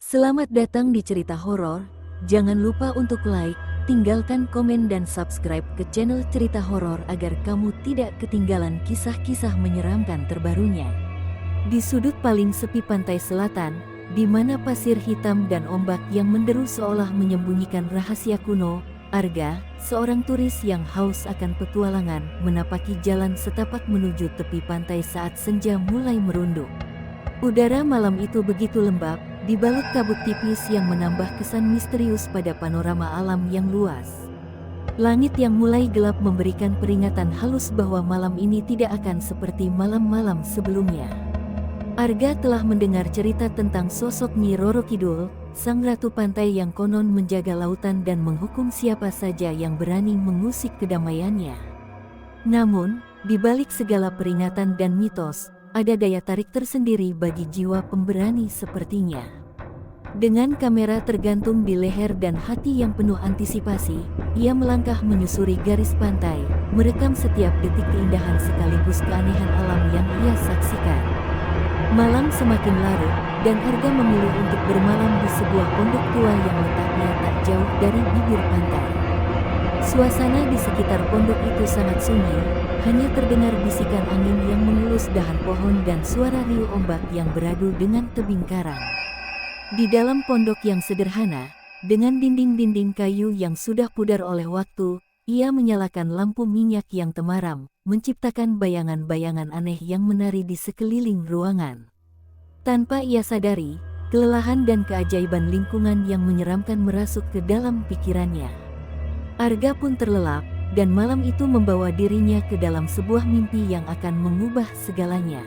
Selamat datang di cerita horor. Jangan lupa untuk like, tinggalkan komen dan subscribe ke channel cerita horor agar kamu tidak ketinggalan kisah-kisah menyeramkan terbarunya. Di sudut paling sepi pantai selatan, di mana pasir hitam dan ombak yang menderu seolah menyembunyikan rahasia kuno, Arga, seorang turis yang haus akan petualangan, menapaki jalan setapak menuju tepi pantai saat senja mulai merunduk. Udara malam itu begitu lembab, dibalut kabut tipis yang menambah kesan misterius pada panorama alam yang luas. Langit yang mulai gelap memberikan peringatan halus bahwa malam ini tidak akan seperti malam-malam sebelumnya. Arga telah mendengar cerita tentang sosok Nyi Roro Kidul, sang ratu pantai yang konon menjaga lautan dan menghukum siapa saja yang berani mengusik kedamaiannya. Namun, di balik segala peringatan dan mitos, ada daya tarik tersendiri bagi jiwa pemberani sepertinya. Dengan kamera tergantung di leher dan hati yang penuh antisipasi, ia melangkah menyusuri garis pantai, merekam setiap detik keindahan sekaligus keanehan alam yang ia saksikan. Malam semakin larut, dan Arga memilih untuk bermalam di sebuah pondok tua yang letaknya tak jauh dari bibir pantai. Suasana di sekitar pondok itu sangat sunyi, hanya terdengar bisikan angin yang mengelus dahan pohon dan suara riuh ombak yang beradu dengan tebing karang. Di dalam pondok yang sederhana, dengan dinding-dinding kayu yang sudah pudar oleh waktu, ia menyalakan lampu minyak yang temaram, menciptakan bayangan-bayangan aneh yang menari di sekeliling ruangan. Tanpa ia sadari, kelelahan dan keajaiban lingkungan yang menyeramkan merasuk ke dalam pikirannya. Arga pun terlelap, dan malam itu membawa dirinya ke dalam sebuah mimpi yang akan mengubah segalanya.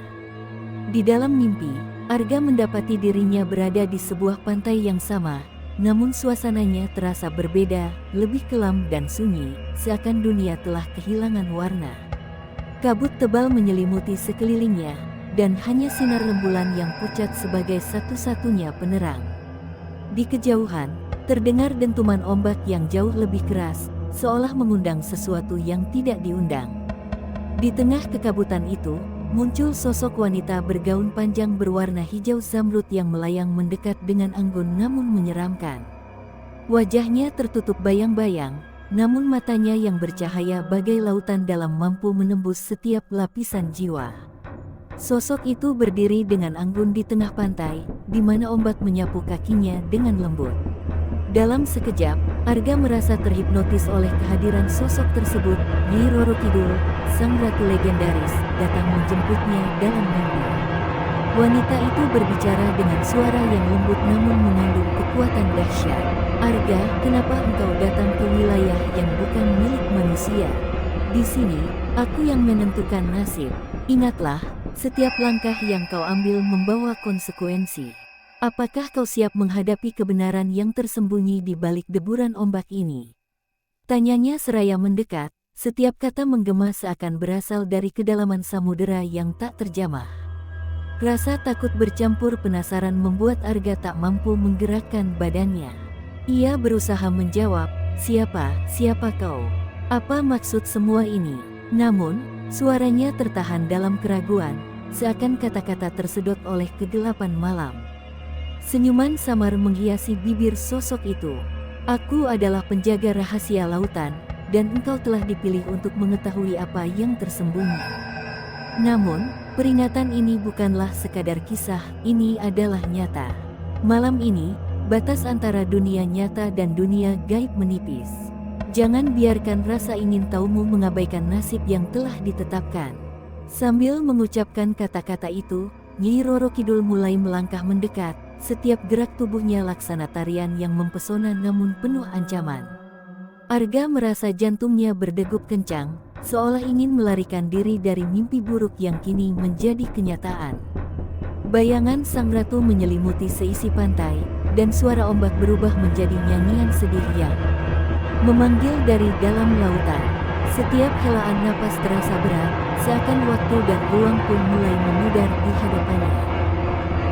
Di dalam mimpi, Arga mendapati dirinya berada di sebuah pantai yang sama, namun suasananya terasa berbeda, lebih kelam dan sunyi, seakan dunia telah kehilangan warna. Kabut tebal menyelimuti sekelilingnya, dan hanya sinar rembulan yang pucat sebagai satu-satunya penerang. Di kejauhan, terdengar dentuman ombak yang jauh lebih keras, seolah mengundang sesuatu yang tidak diundang. Di tengah kekabutan itu, muncul sosok wanita bergaun panjang berwarna hijau zamrud yang melayang mendekat dengan anggun namun menyeramkan. Wajahnya tertutup bayang-bayang, namun matanya yang bercahaya bagai lautan dalam mampu menembus setiap lapisan jiwa. Sosok itu berdiri dengan anggun di tengah pantai, di mana ombak menyapu kakinya dengan lembut. Dalam sekejap, Arga merasa terhipnotis oleh kehadiran sosok tersebut. Nyi Roro Kidul, sang ratu legendaris, datang menjemputnya dalam mimpi. Wanita itu berbicara dengan suara yang lembut namun mengandung kekuatan dahsyat. Arga, kenapa engkau datang ke wilayah yang bukan milik manusia? Di sini, aku yang menentukan nasib. Ingatlah, setiap langkah yang kau ambil membawa konsekuensi. Apakah kau siap menghadapi kebenaran yang tersembunyi di balik deburan ombak ini? Tanyanya seraya mendekat, setiap kata menggema seakan berasal dari kedalaman samudera yang tak terjamah. Rasa takut bercampur penasaran membuat Arga tak mampu menggerakkan badannya. Ia berusaha menjawab, siapa kau? Apa maksud semua ini? Namun, suaranya tertahan dalam keraguan, seakan kata-kata tersedot oleh kegelapan malam. Senyuman samar menghiasi bibir sosok itu. Aku adalah penjaga rahasia lautan, dan engkau telah dipilih untuk mengetahui apa yang tersembunyi. Namun, peringatan ini bukanlah sekadar kisah, ini adalah nyata. Malam ini, batas antara dunia nyata dan dunia gaib menipis. Jangan biarkan rasa ingin tahumu mengabaikan nasib yang telah ditetapkan. Sambil mengucapkan kata-kata itu, Nyi Roro Kidul mulai melangkah mendekat. Setiap gerak tubuhnya laksana tarian yang mempesona namun penuh ancaman. Arga merasa jantungnya berdegup kencang, seolah ingin melarikan diri dari mimpi buruk yang kini menjadi kenyataan. Bayangan sang ratu menyelimuti seisi pantai, dan suara ombak berubah menjadi nyanyian sedih yang memanggil dari dalam lautan. Setiap helaan napas terasa berat, seakan waktu dan ruang pun mulai memudar di hadapannya.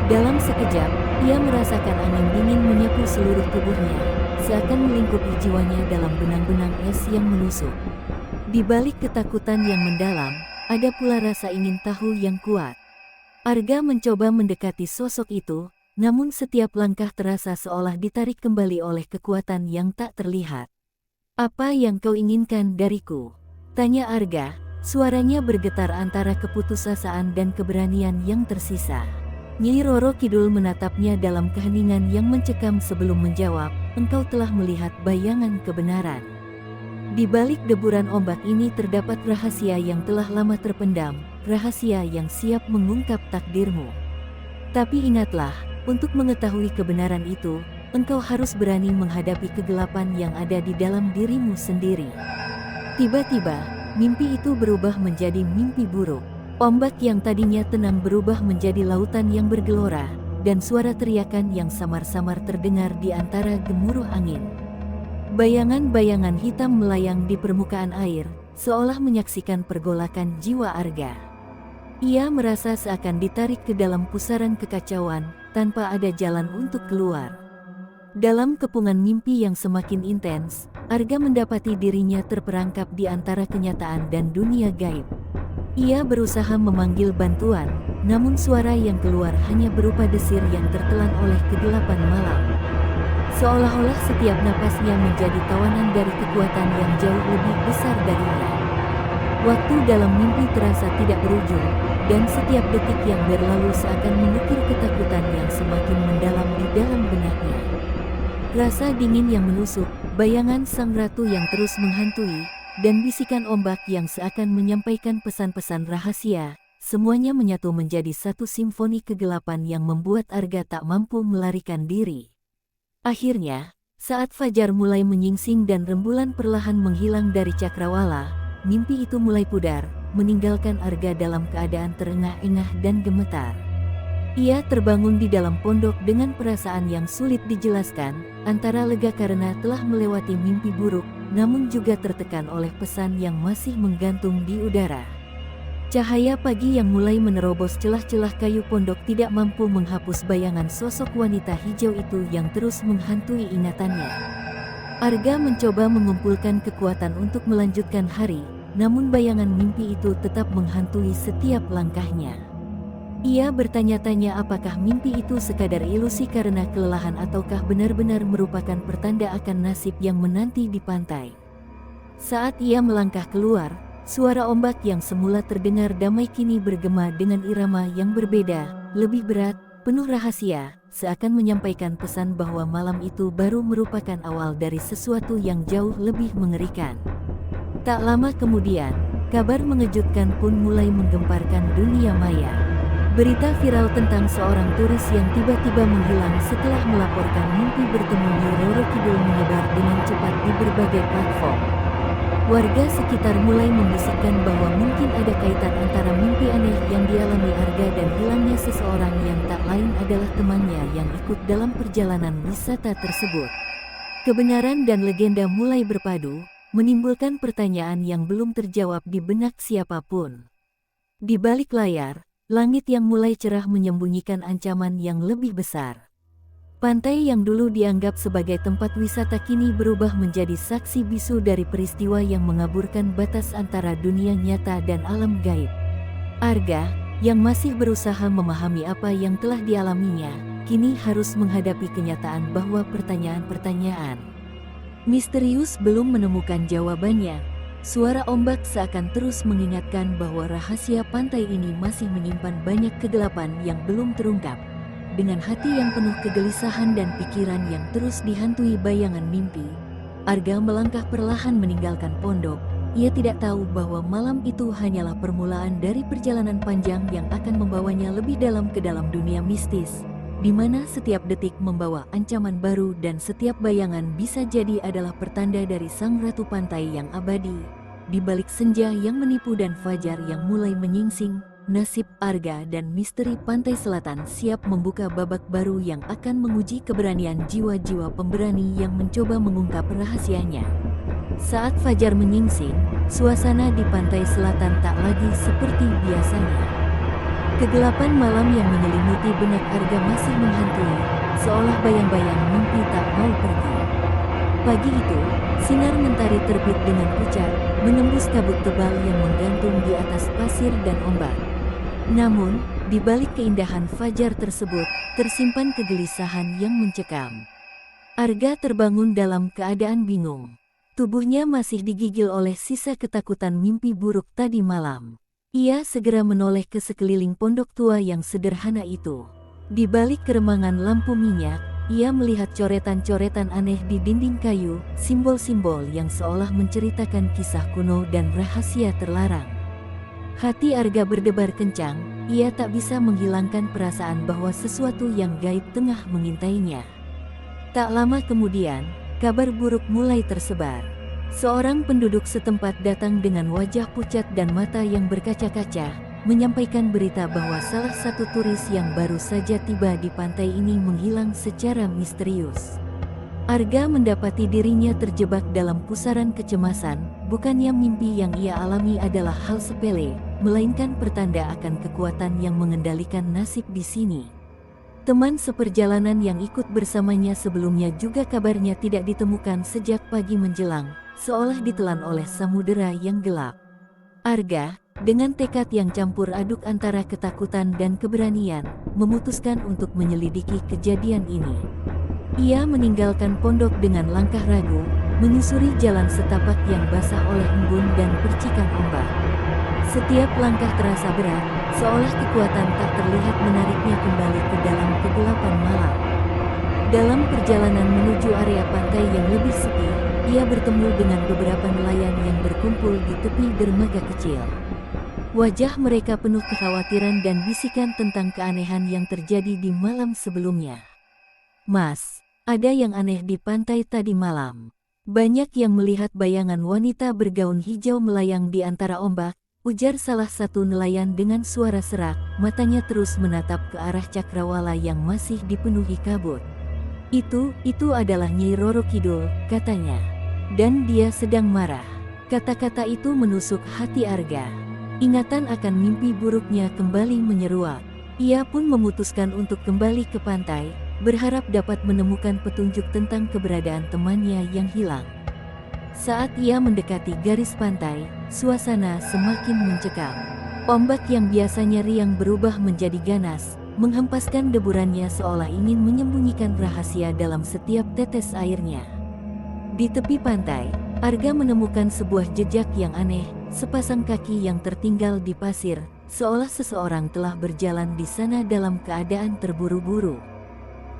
Dalam sekejap, ia merasakan angin dingin menyapu seluruh tubuhnya, seakan melingkupi jiwanya dalam benang-benang es yang menusuk. Di balik ketakutan yang mendalam, ada pula rasa ingin tahu yang kuat. Arga mencoba mendekati sosok itu, namun setiap langkah terasa seolah ditarik kembali oleh kekuatan yang tak terlihat. "Apa yang kau inginkan dariku?" tanya Arga, suaranya bergetar antara keputusasaan dan keberanian yang tersisa. Nyi Roro Kidul menatapnya dalam keheningan yang mencekam sebelum menjawab, "Engkau telah melihat bayangan kebenaran. Di balik deburan ombak ini terdapat rahasia yang telah lama terpendam, rahasia yang siap mengungkap takdirmu. Tapi ingatlah, untuk mengetahui kebenaran itu, engkau harus berani menghadapi kegelapan yang ada di dalam dirimu sendiri." Tiba-tiba, mimpi itu berubah menjadi mimpi buruk. Ombak yang tadinya tenang berubah menjadi lautan yang bergelora, dan suara teriakan yang samar-samar terdengar di antara gemuruh angin. Bayangan-bayangan hitam melayang di permukaan air, seolah menyaksikan pergolakan jiwa Arga. Ia merasa seakan ditarik ke dalam pusaran kekacauan, tanpa ada jalan untuk keluar. Dalam kepungan mimpi yang semakin intens, Arga mendapati dirinya terperangkap di antara kenyataan dan dunia gaib. Ia berusaha memanggil bantuan, namun suara yang keluar hanya berupa desir yang tertelan oleh kegelapan malam. Seolah-olah setiap napasnya menjadi tawanan dari kekuatan yang jauh lebih besar darinya. Waktu dalam mimpi terasa tidak berujung, dan setiap detik yang berlalu seakan mengukir ketakutan yang semakin mendalam di dalam benaknya. Rasa dingin yang menusuk, bayangan sang ratu yang terus menghantui, dan bisikan ombak yang seakan menyampaikan pesan-pesan rahasia, semuanya menyatu menjadi satu simfoni kegelapan yang membuat Arga tak mampu melarikan diri. Akhirnya, saat fajar mulai menyingsing dan rembulan perlahan menghilang dari cakrawala, mimpi itu mulai pudar, meninggalkan Arga dalam keadaan terengah-engah dan gemetar. Ia terbangun di dalam pondok dengan perasaan yang sulit dijelaskan, antara lega karena telah melewati mimpi buruk, namun juga tertekan oleh pesan yang masih menggantung di udara. Cahaya pagi yang mulai menerobos celah-celah kayu pondok tidak mampu menghapus bayangan sosok wanita hijau itu yang terus menghantui ingatannya. Arga mencoba mengumpulkan kekuatan untuk melanjutkan hari, namun bayangan mimpi itu tetap menghantui setiap langkahnya. Ia bertanya-tanya apakah mimpi itu sekadar ilusi karena kelelahan ataukah benar-benar merupakan pertanda akan nasib yang menanti di pantai. Saat ia melangkah keluar, suara ombak yang semula terdengar damai kini bergema dengan irama yang berbeda, lebih berat, penuh rahasia, seakan menyampaikan pesan bahwa malam itu baru merupakan awal dari sesuatu yang jauh lebih mengerikan. Tak lama kemudian, kabar mengejutkan pun mulai menggemparkan dunia maya. Berita viral tentang seorang turis yang tiba-tiba menghilang setelah melaporkan mimpi bertemu Nyi Roro Kidul menyebar dengan cepat di berbagai platform. Warga sekitar mulai membisikkan bahwa mungkin ada kaitan antara mimpi aneh yang dialami Arga dan hilangnya seseorang yang tak lain adalah temannya yang ikut dalam perjalanan wisata tersebut. Kebenaran dan legenda mulai berpadu, menimbulkan pertanyaan yang belum terjawab di benak siapapun. Di balik layar, langit yang mulai cerah menyembunyikan ancaman yang lebih besar. Pantai yang dulu dianggap sebagai tempat wisata kini berubah menjadi saksi bisu dari peristiwa yang mengaburkan batas antara dunia nyata dan alam gaib. Arga, yang masih berusaha memahami apa yang telah dialaminya, kini harus menghadapi kenyataan bahwa pertanyaan-pertanyaan misterius belum menemukan jawabannya. Suara ombak seakan terus mengingatkan bahwa rahasia pantai ini masih menyimpan banyak kegelapan yang belum terungkap. Dengan hati yang penuh kegelisahan dan pikiran yang terus dihantui bayangan mimpi, Arga melangkah perlahan meninggalkan pondok. Ia tidak tahu bahwa malam itu hanyalah permulaan dari perjalanan panjang yang akan membawanya lebih dalam ke dalam dunia mistis, di mana setiap detik membawa ancaman baru dan setiap bayangan bisa jadi adalah pertanda dari sang ratu pantai yang abadi. Di balik senja yang menipu dan fajar yang mulai menyingsing, nasib Arga dan misteri pantai selatan siap membuka babak baru yang akan menguji keberanian jiwa-jiwa pemberani yang mencoba mengungkap rahasianya. Saat fajar menyingsing, suasana di pantai selatan tak lagi seperti biasanya. Kegelapan malam yang menyelimuti benak Arga masih menghantui, seolah bayang-bayang mimpi tak mau pergi. Pagi itu, sinar mentari terbit dengan pucat, menembus kabut tebal yang menggantung di atas pasir dan ombak. Namun, Di balik keindahan fajar tersebut, tersimpan kegelisahan yang mencekam. Arga terbangun dalam keadaan bingung. Tubuhnya masih digigil oleh sisa ketakutan mimpi buruk tadi malam. Ia segera menoleh ke sekeliling pondok tua yang sederhana itu. Di balik keremangan lampu minyak, ia melihat coretan-coretan aneh di dinding kayu, simbol-simbol yang seolah menceritakan kisah kuno dan rahasia terlarang. Hati Arga berdebar kencang, ia tak bisa menghilangkan perasaan bahwa sesuatu yang gaib tengah mengintainya. Tak lama kemudian, kabar buruk mulai tersebar. Seorang penduduk setempat datang dengan wajah pucat dan mata yang berkaca-kaca, menyampaikan berita bahwa salah satu turis yang baru saja tiba di pantai ini menghilang secara misterius. Arga mendapati dirinya terjebak dalam pusaran kecemasan, bukannya mimpi yang ia alami adalah hal sepele, melainkan pertanda akan kekuatan yang mengendalikan nasib di sini. Teman seperjalanan yang ikut bersamanya sebelumnya juga kabarnya tidak ditemukan sejak pagi menjelang, seolah ditelan oleh samudera yang gelap. Arga, dengan tekad yang campur aduk antara ketakutan dan keberanian, memutuskan untuk menyelidiki kejadian ini. Ia meninggalkan pondok dengan langkah ragu, menyusuri jalan setapak yang basah oleh embun dan percikan ombak. Setiap langkah terasa berat, seolah kekuatan tak terlihat menariknya kembali ke dalam kegelapan malam. Dalam perjalanan menuju area pantai yang lebih sepi, ia bertemu dengan beberapa nelayan yang berkumpul di tepi dermaga kecil. Wajah mereka penuh kekhawatiran dan bisikan tentang keanehan yang terjadi di malam sebelumnya. "Mas, ada yang aneh di pantai tadi malam." Banyak yang melihat bayangan wanita bergaun hijau melayang di antara ombak, ujar salah satu nelayan dengan suara serak, matanya terus menatap ke arah cakrawala yang masih dipenuhi kabut. Itu adalah Nyai Roro Kidul," katanya. "Dan dia sedang marah." Kata-kata itu menusuk hati Arga. Ingatan akan mimpi buruknya kembali menyeruak. Ia pun memutuskan untuk kembali ke pantai, berharap dapat menemukan petunjuk tentang keberadaan temannya yang hilang. Saat ia mendekati garis pantai, suasana semakin mencekam. Ombak yang biasanya riang berubah menjadi ganas, menghempaskan deburannya seolah ingin menyembunyikan rahasia dalam setiap tetes airnya. Di tepi pantai, Arga menemukan sebuah jejak yang aneh, sepasang kaki yang tertinggal di pasir, seolah seseorang telah berjalan di sana dalam keadaan terburu-buru.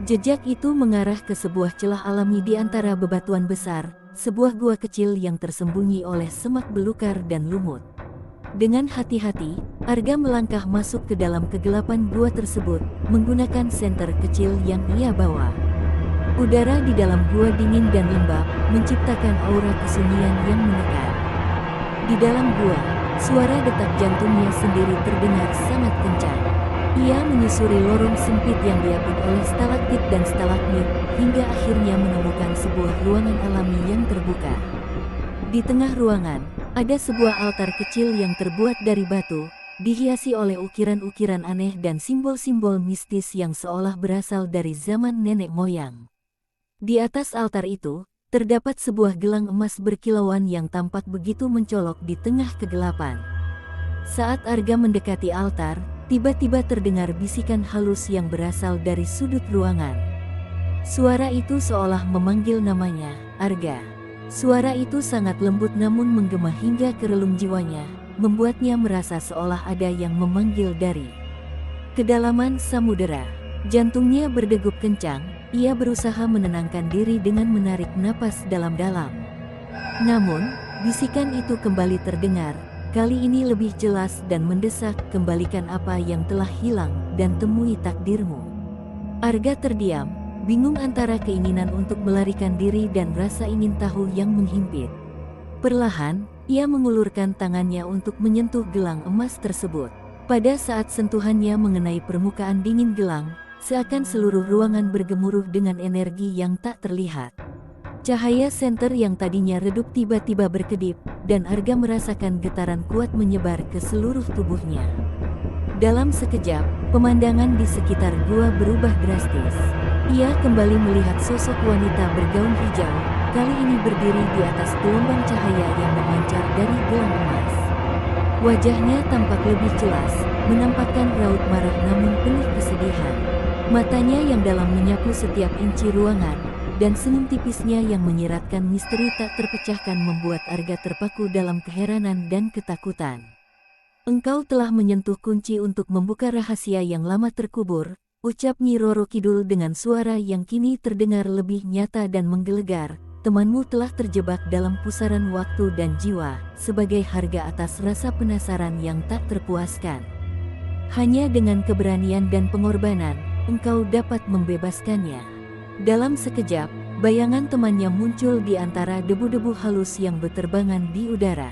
Jejak itu mengarah ke sebuah celah alami di antara bebatuan besar, sebuah gua kecil yang tersembunyi oleh semak belukar dan lumut. Dengan hati-hati, Arga melangkah masuk ke dalam kegelapan gua tersebut, menggunakan senter kecil yang ia bawa. Udara di dalam gua dingin dan lembab, menciptakan aura kesunyian yang menekan. Di dalam gua, suara detak jantungnya sendiri terdengar sangat kencang. Ia menyusuri lorong sempit yang diapit oleh stalaktit dan stalagmit, hingga akhirnya menemukan sebuah ruangan alami yang terbuka. Di tengah ruangan, ada sebuah altar kecil yang terbuat dari batu, dihiasi oleh ukiran-ukiran aneh dan simbol-simbol mistis yang seolah berasal dari zaman nenek moyang. Di atas altar itu, terdapat sebuah gelang emas berkilauan yang tampak begitu mencolok di tengah kegelapan. Saat Arga mendekati altar, tiba-tiba terdengar bisikan halus yang berasal dari sudut ruangan. Suara itu seolah memanggil namanya, "Arga." Suara itu sangat lembut namun menggema hingga ke relung jiwanya, membuatnya merasa seolah ada yang memanggil dari kedalaman samudera. Jantungnya berdegup kencang, ia berusaha menenangkan diri dengan menarik napas dalam-dalam. Namun, bisikan itu kembali terdengar, kali ini lebih jelas dan mendesak, "Kembalikan apa yang telah hilang, dan temui takdirmu." Arga terdiam, bingung antara keinginan untuk melarikan diri dan rasa ingin tahu yang menghimpit. Perlahan, ia mengulurkan tangannya untuk menyentuh gelang emas tersebut. Pada saat sentuhannya mengenai permukaan dingin gelang, seakan seluruh ruangan bergemuruh dengan energi yang tak terlihat. Cahaya senter yang tadinya redup tiba-tiba berkedip, dan Arga merasakan getaran kuat menyebar ke seluruh tubuhnya. Dalam sekejap, pemandangan di sekitar gua berubah drastis. Ia kembali melihat sosok wanita bergaun hijau, kali ini berdiri di atas gelombang cahaya yang memancar dari gelang emas. Wajahnya tampak lebih jelas, menampakkan raut marah namun penuh kesedihan. Matanya yang dalam menyapu setiap inci ruangan, dan senyum tipisnya yang menyiratkan misteri tak terpecahkan membuat Arga terpaku dalam keheranan dan ketakutan. "Engkau telah menyentuh kunci untuk membuka rahasia yang lama terkubur," ucap Nyi Roro Kidul dengan suara yang kini terdengar lebih nyata dan menggelegar. "Temanmu telah terjebak dalam pusaran waktu dan jiwa, sebagai harga atas rasa penasaran yang tak terpuaskan. Hanya dengan keberanian dan pengorbanan, engkau dapat membebaskannya." Dalam sekejap, bayangan temannya muncul di antara debu-debu halus yang berterbangan di udara.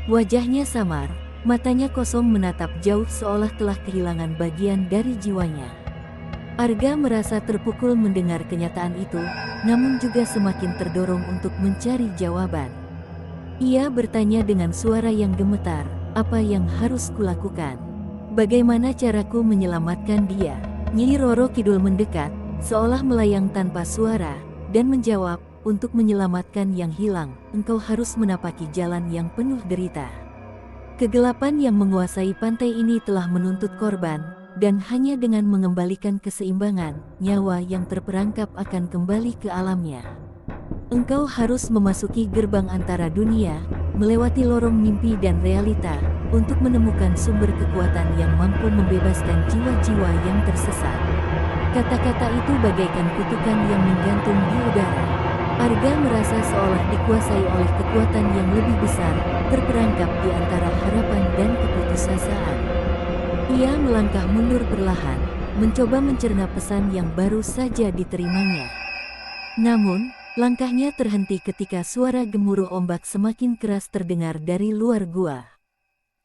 Wajahnya samar, matanya kosong menatap jauh seolah telah kehilangan bagian dari jiwanya. Arga merasa terpukul mendengar kenyataan itu, namun juga semakin terdorong untuk mencari jawaban. Ia bertanya dengan suara yang gemetar, "Apa yang harus kulakukan? Bagaimana caraku menyelamatkan dia?" Nyi Roro Kidul mendekat, seolah melayang tanpa suara, dan menjawab, "Untuk menyelamatkan yang hilang, engkau harus menapaki jalan yang penuh derita. Kegelapan yang menguasai pantai ini telah menuntut korban, dan hanya dengan mengembalikan keseimbangan, nyawa yang terperangkap akan kembali ke alamnya. Engkau harus memasuki gerbang antara dunia, melewati lorong mimpi dan realita, untuk menemukan sumber kekuatan yang mampu membebaskan jiwa-jiwa yang tersesat." Kata-kata itu bagaikan kutukan yang menggantung di udara. Arga merasa seolah dikuasai oleh kekuatan yang lebih besar, terperangkap di antara harapan dan keputusasaan. Ia melangkah mundur perlahan, mencoba mencerna pesan yang baru saja diterimanya. Namun, langkahnya terhenti ketika suara gemuruh ombak semakin keras terdengar dari luar gua.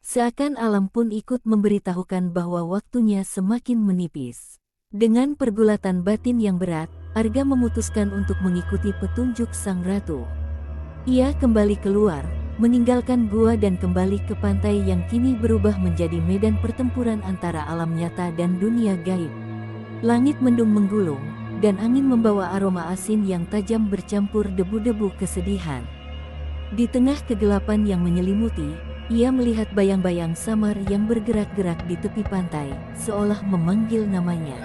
Seakan alam pun ikut memberitahukan bahwa waktunya semakin menipis. Dengan pergulatan batin yang berat, Arga memutuskan untuk mengikuti petunjuk sang ratu. Ia kembali keluar, meninggalkan gua dan kembali ke pantai yang kini berubah menjadi medan pertempuran antara alam nyata dan dunia gaib. Langit mendung menggulung, dan angin membawa aroma asin yang tajam bercampur debu-debu kesedihan. Di tengah kegelapan yang menyelimuti, ia melihat bayang-bayang samar yang bergerak-gerak di tepi pantai, seolah memanggil namanya.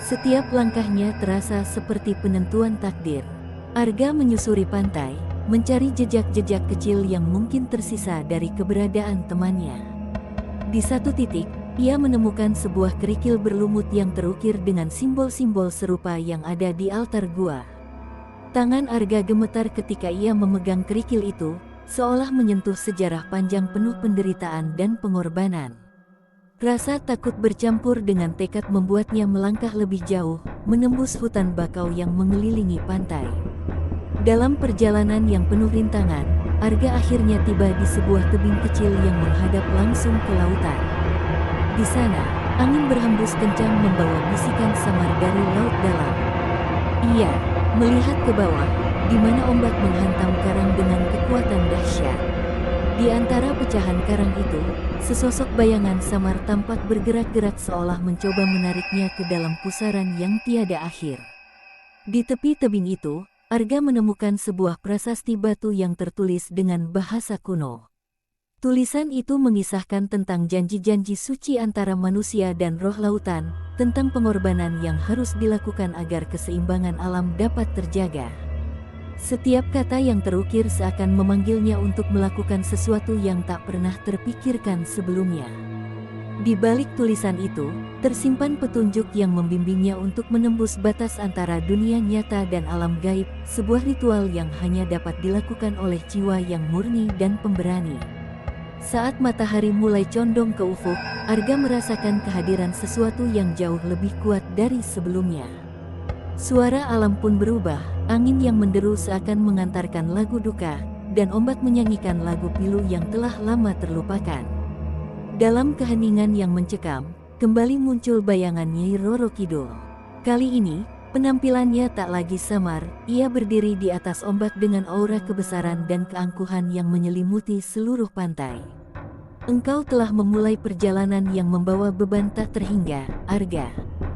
Setiap langkahnya terasa seperti penentuan takdir. Arga menyusuri pantai, mencari jejak-jejak kecil yang mungkin tersisa dari keberadaan temannya. Di satu titik, ia menemukan sebuah kerikil berlumut yang terukir dengan simbol-simbol serupa yang ada di altar gua. Tangan Arga gemetar ketika ia memegang kerikil itu, seolah menyentuh sejarah panjang penuh penderitaan dan pengorbanan. Rasa takut bercampur dengan tekad membuatnya melangkah lebih jauh, menembus hutan bakau yang mengelilingi pantai. Dalam perjalanan yang penuh rintangan, Arga akhirnya tiba di sebuah tebing kecil yang menghadap langsung ke lautan. Di sana, angin berhembus kencang membawa bisikan samar dari laut dalam. Ia melihat ke bawah, di mana ombak menghantam karang dengan kekuatan dahsyat. Di antara pecahan karang itu, sesosok bayangan samar tampak bergerak-gerak seolah mencoba menariknya ke dalam pusaran yang tiada akhir. Di tepi tebing itu, Arga menemukan sebuah prasasti batu yang tertulis dengan bahasa kuno. Tulisan itu mengisahkan tentang janji-janji suci antara manusia dan roh lautan, tentang pengorbanan yang harus dilakukan agar keseimbangan alam dapat terjaga. Setiap kata yang terukir seakan memanggilnya untuk melakukan sesuatu yang tak pernah terpikirkan sebelumnya. Di balik tulisan itu, tersimpan petunjuk yang membimbingnya untuk menembus batas antara dunia nyata dan alam gaib, sebuah ritual yang hanya dapat dilakukan oleh jiwa yang murni dan pemberani. Saat matahari mulai condong ke ufuk, Arga merasakan kehadiran sesuatu yang jauh lebih kuat dari sebelumnya. Suara alam pun berubah, angin yang menderu seakan mengantarkan lagu duka, dan ombak menyanyikan lagu pilu yang telah lama terlupakan. Dalam keheningan yang mencekam, kembali muncul bayangan Nyi Roro Kidul. Kali ini, penampilannya tak lagi samar, ia berdiri di atas ombak dengan aura kebesaran dan keangkuhan yang menyelimuti seluruh pantai. "Engkau telah memulai perjalanan yang membawa beban tak terhingga, Arga.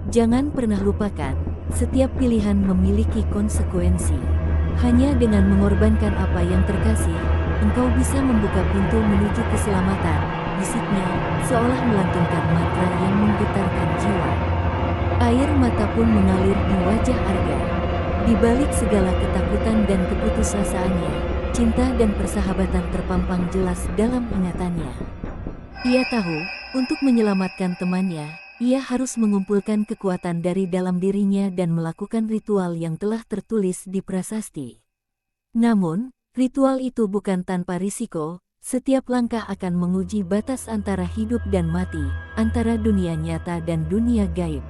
Jangan pernah lupakan, setiap pilihan memiliki konsekuensi. Hanya dengan mengorbankan apa yang terkasih, engkau bisa membuka pintu menuju keselamatan, bisiknya, seolah melantunkan mantra yang menggetarkan jiwa. Air mata pun mengalir di wajah Arga. Di balik segala ketakutan dan keputusasaannya, cinta dan persahabatan terpampang jelas dalam ingatannya. Ia tahu, untuk menyelamatkan temannya, ia harus mengumpulkan kekuatan dari dalam dirinya dan melakukan ritual yang telah tertulis di prasasti. Namun, ritual itu bukan tanpa risiko, setiap langkah akan menguji batas antara hidup dan mati, antara dunia nyata dan dunia gaib.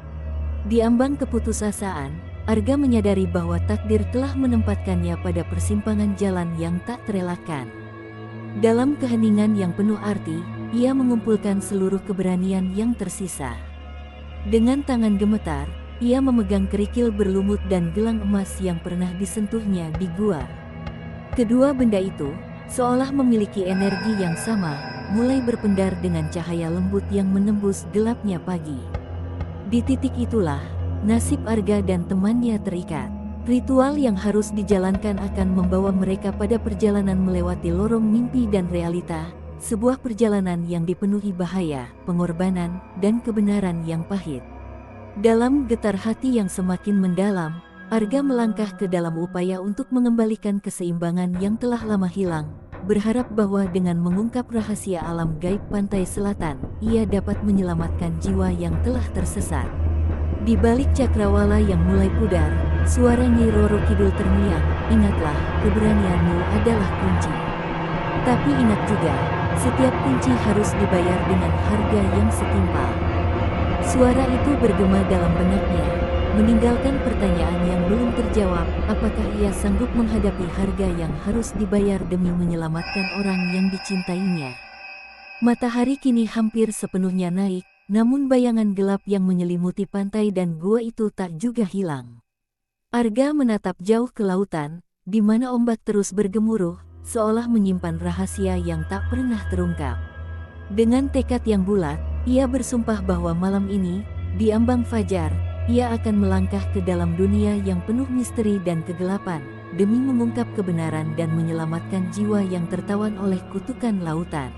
Di ambang keputusasaan, Arga menyadari bahwa takdir telah menempatkannya pada persimpangan jalan yang tak terelakkan. Dalam keheningan yang penuh arti, ia mengumpulkan seluruh keberanian yang tersisa. Dengan tangan gemetar, ia memegang kerikil berlumut dan gelang emas yang pernah disentuhnya di gua. Kedua benda itu, seolah memiliki energi yang sama, mulai berpendar dengan cahaya lembut yang menembus gelapnya pagi. Di titik itulah, nasib Arga dan temannya terikat. Ritual yang harus dijalankan akan membawa mereka pada perjalanan melewati lorong mimpi dan realita, sebuah perjalanan yang dipenuhi bahaya, pengorbanan, dan kebenaran yang pahit. Dalam getar hati yang semakin mendalam, Arga melangkah ke dalam upaya untuk mengembalikan keseimbangan yang telah lama hilang, berharap bahwa dengan mengungkap rahasia alam gaib pantai selatan, ia dapat menyelamatkan jiwa yang telah tersesat. Di balik cakrawala yang mulai pudar, suara Nyi Roro Kidul terngiang, "Ingatlah, keberanianmu adalah kunci." Tapi ingat juga, setiap kunci harus dibayar dengan harga yang setimpal. Suara itu bergema dalam benaknya, meninggalkan pertanyaan yang belum terjawab, apakah ia sanggup menghadapi harga yang harus dibayar demi menyelamatkan orang yang dicintainya. Matahari kini hampir sepenuhnya naik, namun bayangan gelap yang menyelimuti pantai dan gua itu tak juga hilang. Arga menatap jauh ke lautan, di mana ombak terus bergemuruh, seolah menyimpan rahasia yang tak pernah terungkap. Dengan tekad yang bulat, ia bersumpah bahwa malam ini, di ambang fajar, ia akan melangkah ke dalam dunia yang penuh misteri dan kegelapan, demi mengungkap kebenaran dan menyelamatkan jiwa yang tertawan oleh kutukan lautan.